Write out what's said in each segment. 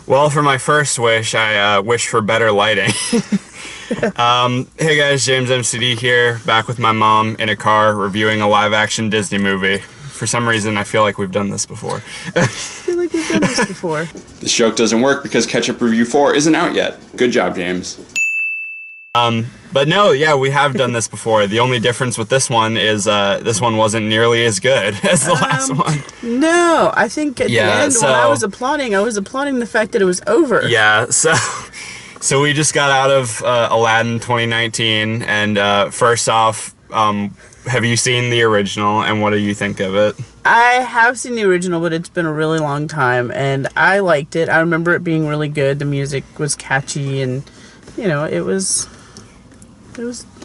Well, for my first wish, I wish for better lighting. Hey guys, JamesMCD here, back with my mom in a car reviewing a live-action Disney movie. For some reason, I feel like we've done this before. I feel like we've done this before. This joke doesn't work because Ketchup Review 4 isn't out yet. Good job, James. But no, yeah, we have done this before. The only difference with this one is this one wasn't nearly as good as the last one. No, I think at the end when I was applauding the fact that it was over. Yeah, so we just got out of Aladdin 2019, and first off, have you seen the original, and what do you think of it? I have seen the original, but it's been a really long time, and I liked it. I remember it being really good. The music was catchy, and, you know, it was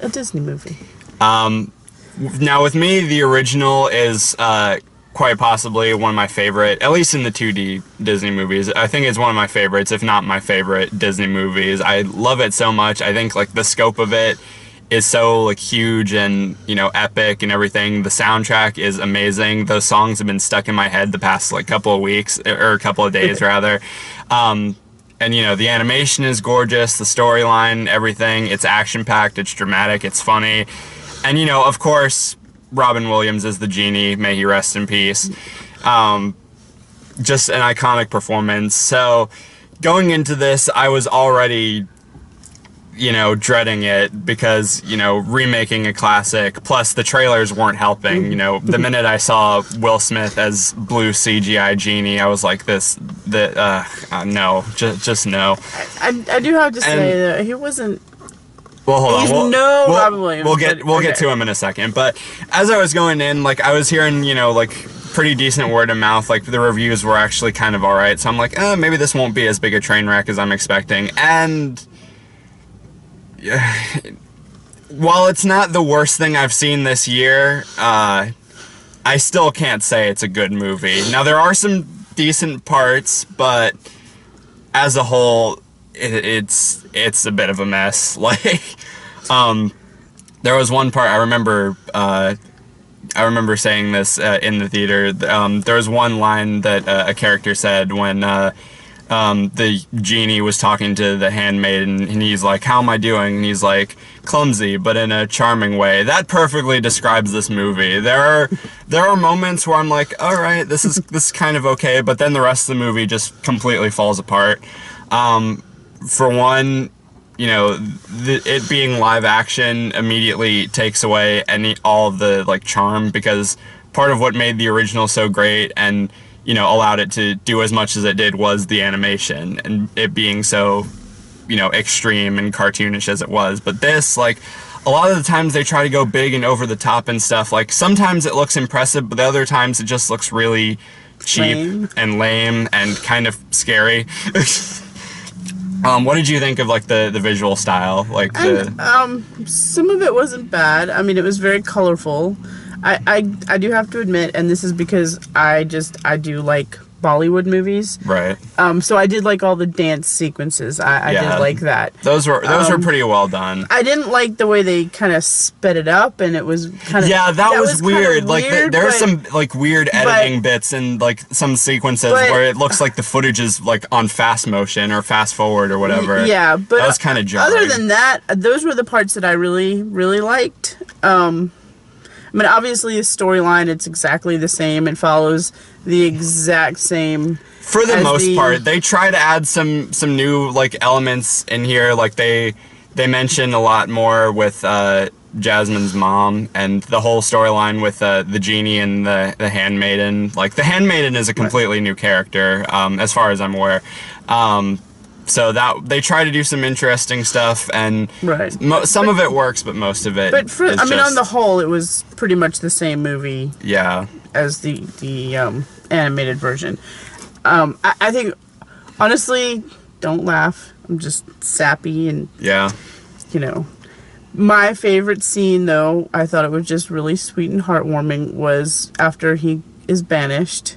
a Disney movie. Now, with me, the original is quite possibly one of my favorite, at least in the 2D Disney movies. I think it's one of my favorites, if not my favorite Disney movies. I love it so much. I think, like, the scope of it is so, like, huge and, you know, epic and everything. The soundtrack is amazing. Those songs have been stuck in my head the past, like, couple of weeks, or a couple of days, rather. And, you know, the animation is gorgeous, the storyline, everything. It's action-packed, it's dramatic, it's funny. And, you know, of course, Robin Williams is the Genie. May he rest in peace. Just an iconic performance. So, going into this, I was already, you know, dreading it because, you know, remaking a classic, plus the trailers weren't helping. You know, the minute I saw Will Smith as blue CGI Genie, I was like, no, just no. I do have to say that he wasn't. Well, hold on. Robin Williams. We'll get to him in a second. But as I was going in, like, I was hearing, you know, like, pretty decent word of mouth. Like, the reviews were actually kind of alright. So I'm like, maybe this won't be as big a train wreck as I'm expecting. And while it's not the worst thing I've seen this year, I still can't say it's a good movie. Now, there are some decent parts, but as a whole, it's a bit of a mess. Like, there was one part I remember saying this in the theater. There was one line that a character said when the Genie was talking to the handmaiden, and he's like, "How am I doing?" And he's like, "Clumsy, but in a charming way." That perfectly describes this movie. There are moments where I'm like, all right, this is kind of okay, but then the rest of the movie just completely falls apart. For one, you know, it being live action immediately takes away all of the, like, charm, because part of what made the original so great and, you know, allowed it to do as much as it did was the animation and it being so, you know, extreme and cartoonish as it was. But this, like, a lot of the times they try to go big and over the top and stuff. Like, sometimes it looks impressive, but the other times it just looks really cheap and lame and kind of scary. What did you think of, like, the visual style? Like, some of it wasn't bad. I mean, it was very colorful. I do have to admit, and this is because I do like Bollywood movies. Right. So I did like all the dance sequences. I did like that. Those were pretty well done. I didn't like the way they kind of sped it up, and it was kind of that was weird. Like, there are some, like, weird editing bits and, like, some sequences where it looks like the footage is, like, on fast motion or fast forward or whatever. Yeah, but that was kind of jarring. Other than that, those were the parts that I really, really liked. I mean, obviously, the storyline, it's exactly the same. It follows the exact same. For the most part, they try to add some new, like, elements in here. Like, they mention a lot more with Jasmine's mom and the whole storyline with the Genie and the handmaiden. Like, the handmaiden is a completely new character, as far as I'm aware. So that they try to do some interesting stuff, and some of it works, but most of it. But on the whole, it was pretty much the same movie. Yeah. As the animated version. I think, honestly, don't laugh. I'm just sappy and you know. My favorite scene, though, I thought it was just really sweet and heartwarming, was after he is banished,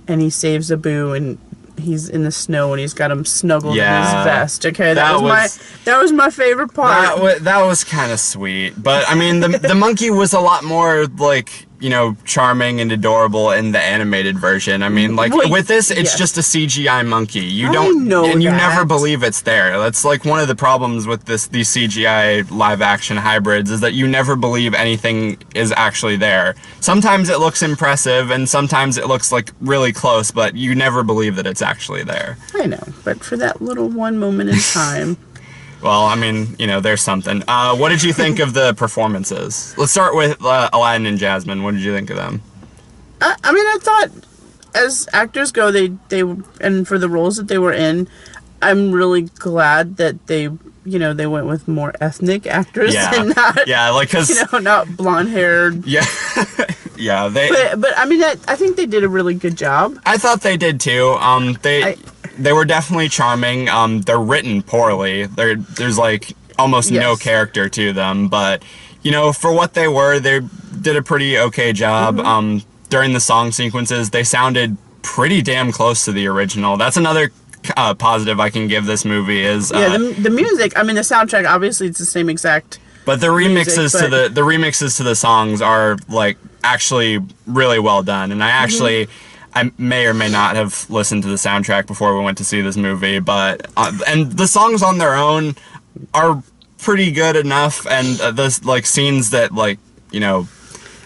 and he saves Abu and he's in the snow and he's got him snuggled in his vest. Okay, that was my favorite part. That was kind of sweet, but I mean the monkey was a lot more, like, charming and adorable in the animated version. I mean, like, with this, it's just a CGI monkey. You never believe it's there. That's, like, one of the problems with these CGI live-action hybrids, is that you never believe anything is actually there. Sometimes it looks impressive, and sometimes it looks, like, really close, but you never believe that it's actually there. I know, but for that little one moment in time... Well, I mean, there's something. What did you think of the performances? Let's start with Aladdin and Jasmine. What did you think of them? I mean, I thought, as actors go, they and for the roles that they were in, I'm really glad that they went with more ethnic actors and not, cause, not blonde-haired. Yeah. Yeah, But I mean, I think they did a really good job. I thought they did too. They were definitely charming. They're written poorly. There's like almost no character to them, but for what they were, they did a pretty okay job. During the song sequences, they sounded pretty damn close to the original. That's another positive I can give this movie is the music. I mean, the soundtrack, obviously it's the same exact. But the remixes to the songs are like actually really well done, and I may or may not have listened to the soundtrack before we went to see this movie, but and the songs on their own are pretty good enough, and the like scenes that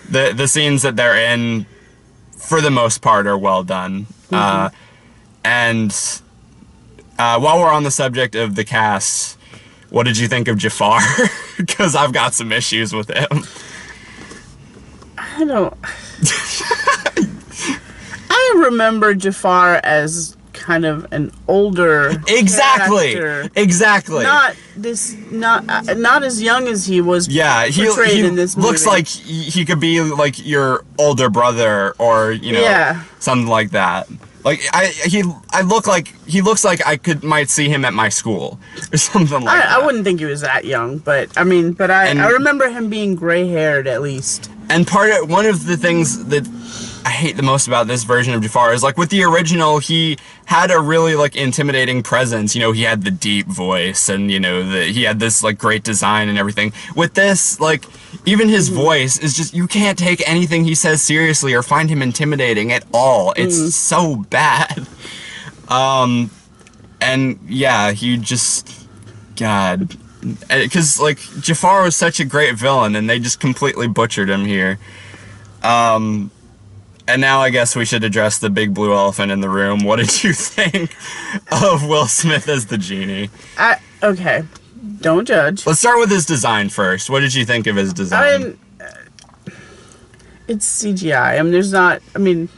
the scenes that they're in, for the most part, are well done. And while we're on the subject of the cast, what did you think of Jafar? Because I've got some issues with him. I don't. I remember Jafar as kind of an older character. Exactly. Not as young as he was. Yeah, portrayed in this movie. Looks like he could be like your older brother, or something like that. Like he looks like I might see him at my school or something like that. I wouldn't think he was that young, but I mean, I remember him being gray-haired at least. And one of the things that I hate the most about this version of Jafar is, like, with the original, he had a really, like, intimidating presence. He had the deep voice, and, he had this, like, great design and everything. With this, like, even his voice is just, you can't take anything he says seriously or find him intimidating at all. It's so bad. And, yeah, he just, God... Because, like, Jafar was such a great villain, and they just completely butchered him here. And now I guess we should address the big blue elephant in the room. What did you think of Will Smith as the genie? Okay, don't judge. Let's start with his design first. What did you think of his design? It's CGI.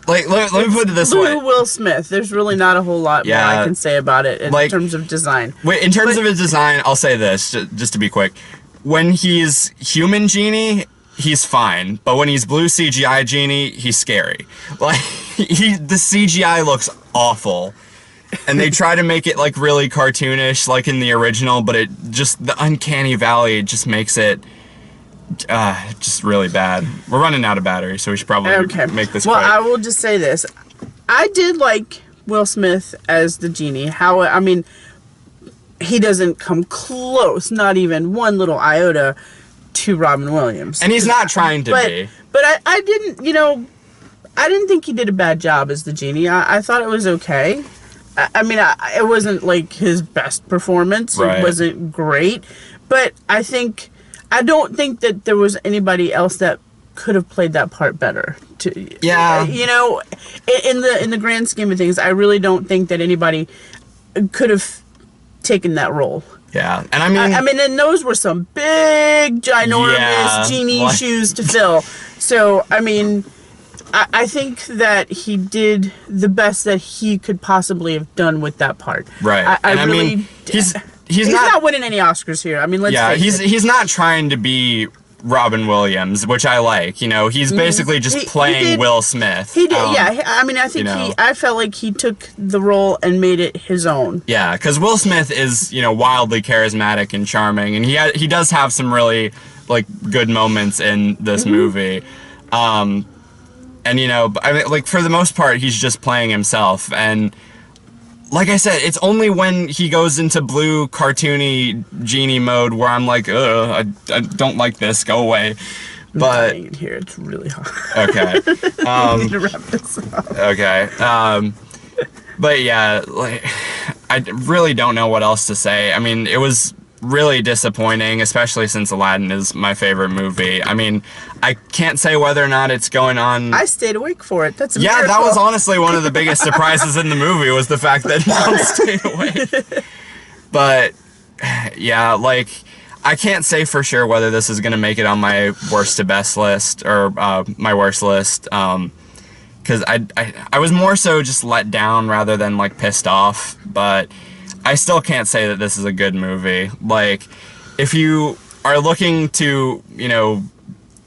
Like, let me put it this way. Will Smith, there's really not a whole lot more I can say about it in terms of design. In terms of his design, I'll say this, just to be quick. When he's human Genie, he's fine. But when he's blue CGI Genie, he's scary. Like, the CGI looks awful. And they try to make it, like, really cartoonish, like in the original, but the uncanny valley just makes it... just really bad. We're running out of battery, so we should probably make this quick. Well, I will just say this. I did like Will Smith as the genie. He doesn't come close, not even one little iota, to Robin Williams. And he's not trying to be. But I didn't think he did a bad job as the genie. I thought it was okay. It wasn't like his best performance. Right. It wasn't great. But I don't think that there was anybody else that could have played that part better. Yeah. In the grand scheme of things, I really don't think that anybody could have taken that role. Yeah, and and those were some big, ginormous genie shoes to fill. So, I think that he did the best that he could possibly have done with that part. Right. He's not winning any Oscars here. Let's face it. He's not trying to be Robin Williams, which I like. He's basically just playing Will Smith. He did, I felt like he took the role and made it his own. Yeah, because Will Smith is, wildly charismatic and charming, and he does have some really, like, good moments in this movie. And, for the most part, he's just playing himself, and... Like I said, it's only when he goes into blue cartoony genie mode where I'm like, I don't like this, go away. But dying in here, it's really hot. Okay. I need to wrap this up. Okay. But yeah, like, I really don't know what else to say. I mean, it was really disappointing, especially since Aladdin is my favorite movie. I mean, I can't say whether or not it's going on. I stayed awake for it. That's a yeah, miracle. that was honestly one of the biggest surprises in the movie was the fact that Mom stayed awake. But yeah, like, I can't say for sure whether this is going to make it on my worst to best list or my worst list. Because I was more so just let down rather than like pissed off. But I still can't say that this is a good movie. Like, if you are looking to, you know,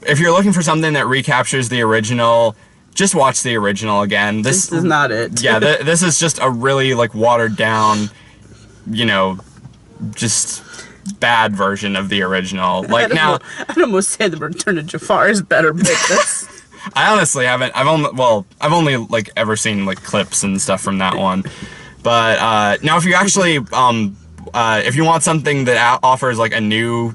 if you're looking for something that recaptures the original, just watch the original again. This is not it. Yeah, this is just a really like watered down, you know, just bad version of the original. Like now, I'd almost say the Return of Jafar is better, but this. I honestly haven't. I've only like ever seen like clips and stuff from that one. But now, if you actually, if you want something that offers like a new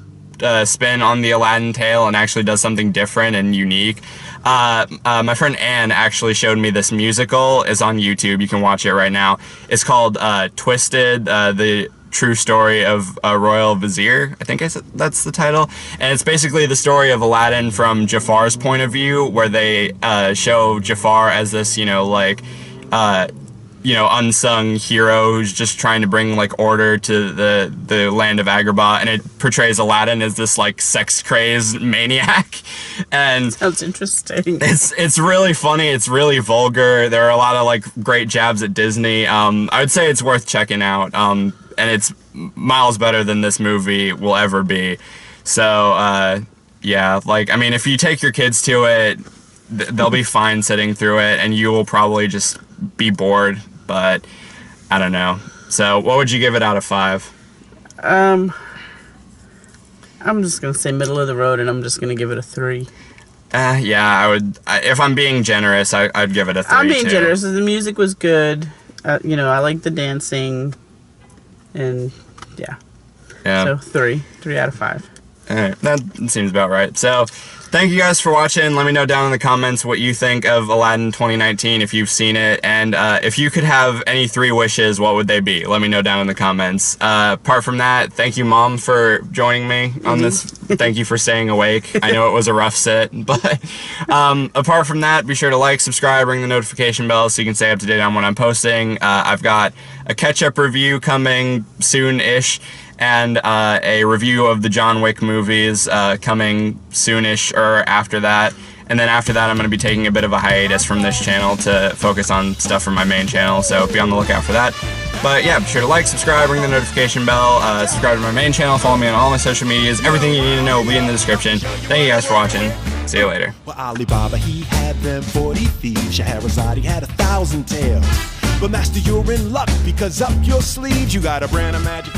spin on the Aladdin tale and actually does something different and unique, my friend Anne actually showed me this musical. It's on YouTube. You can watch it right now. It's called Twisted, the True Story of a Royal Vizier. I think that's the title. And it's basically the story of Aladdin from Jafar's point of view, where they show Jafar as this, you know, like, you know, unsung hero who's just trying to bring like order to the land of Agrabah, and it portrays Aladdin as this like sex crazed maniac. And sounds interesting. It's really funny. It's really vulgar. There are a lot of like great jabs at Disney. I would say it's worth checking out. And it's miles better than this movie will ever be. So yeah, like, I mean, if you take your kids to it, they'll be fine sitting through it, and you will probably just be bored. But I don't know. So what would you give it out of 5? I'm just gonna say middle of the road, and I'm just gonna give it a 3. Yeah, I would. If I'm being generous, I'd give it a 3. I'm being generous. The music was good. You know, I like the dancing, and yeah. So 3 out of 5. All right, that seems about right. So, thank you guys for watching. Let me know down in the comments what you think of Aladdin 2019, if you've seen it. And if you could have any 3 wishes, what would they be? Let me know down in the comments. Apart from that, thank you, Mom, for joining me on this. Thank you for staying awake. I know it was a rough sit. But apart from that, be sure to like, subscribe, ring the notification bell so you can stay up to date on what I'm posting. I've got a catch-up review coming soon-ish, and a review of the John Wick movies coming soonish or after that. And then after that, I'm going to be taking a bit of a hiatus from this channel to focus on stuff from my main channel, so be on the lookout for that. But yeah, be sure to like, subscribe, ring the notification bell, subscribe to my main channel, follow me on all my social medias. Everything you need to know will be in the description. Thank you guys for watching. See you later. Well, Alibaba, he had them 40 thieves. Shahrazad, he had 1,000 tales. But master, you're in luck, because up your sleeves you got a brand of magic.